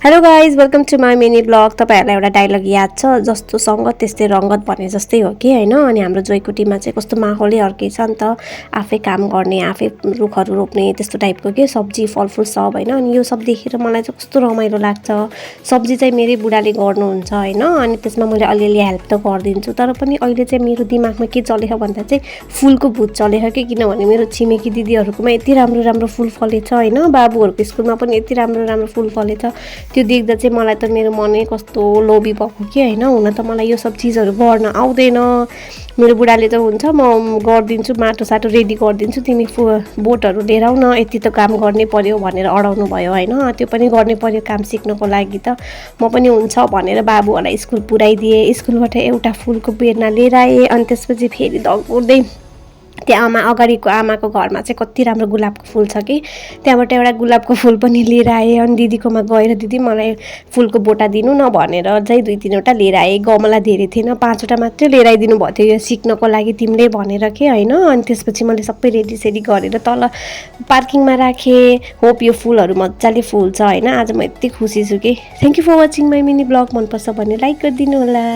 Hello guys welcome to my mini blog. तपाईँहरूलाई एउटा dialogue याद छ, जस्तो सङ्गत त्यस्तै रङ्गत भने जस्तै हो कि होइन। अनि हाम्रो जोइकुटीमा चाहिँ कस्तो माहौलै अर्कै छ नि त। आफै काम गर्ने, आफै रुखहरू रोप्ने त्यस्तो टाइपको के सब्जी फलफुल सब होइन। अनि यो सब देखेर मलाई चाहिँ कस्तो रमाइलो लाग्छ। सब्जी चाहिँ मेरै बुढाले गर्नुहुन्छ होइन, अनि त्यसमा मैले अलिअलि हेल्प त गरिदिन्छु। तर पनि अहिले चाहिँ मेरो दिमागमा के चलेको भन्दा चाहिँ फुलको भूत चलेको कि, किनभने मेरो छिमेकी दिदीहरूकोमा यति राम्रो राम्रो फुल फलेछ होइन। बाबुहरूको स्कुलमा पनि यति राम्रो राम्रो फुल फलेछ। त्यो देख्दा चाहिँ मलाई त मेरो मनै कस्तो लोभी भएको कि होइन। हुन त मलाई यो सब चिजहरू गर्न आउँदैन। मेरो बुढाले त हुन्छ म गरिदिन्छु, माटो साटो रेडी गरिदिन्छु, तिमी बोटहरू लिएर आऊ न, यति त काम गर्ने पर्यो भनेर अडाउनु भयो होइन। त्यो पनि गर्ने पर्यो काम सिक्नको लागि त। म पनि हुन्छ भनेर बाबुहरूलाई स्कुल पुऱ्याइदिएँ। स्कुलबाट एउटा फुलको बेर्ना लिएर आएँ। अनि त्यसपछि फेरि दौड्दै त्यहाँ अगाडिको आमाको घरमा चाहिँ कति राम्रो गुलाबको फुल छ कि, त्यहाँबाट एउटा गुलाबको फुल पनि लिएर आएँ। अनि दिदीकोमा गएर दिदी मलाई फुलको बोटा दिनु न भनेर चाहिँ 2-3वटा लिएर आएँ। गमला धेरै थिएन, 5वटा मात्रै लिएर आइदिनु भएको थियो यो सिक्नको लागि तिमीले भनेर के होइन। अनि त्यसपछि मैले सबै रेडी गरेर तल पार्किङमा राखेँ। होप यो फुलहरू मजाले फुल्छ होइन। आज म यति खुसी छु कि। Thank you for watching my mini blog. मनपर्छ भने लाइक गरिदिनु होला।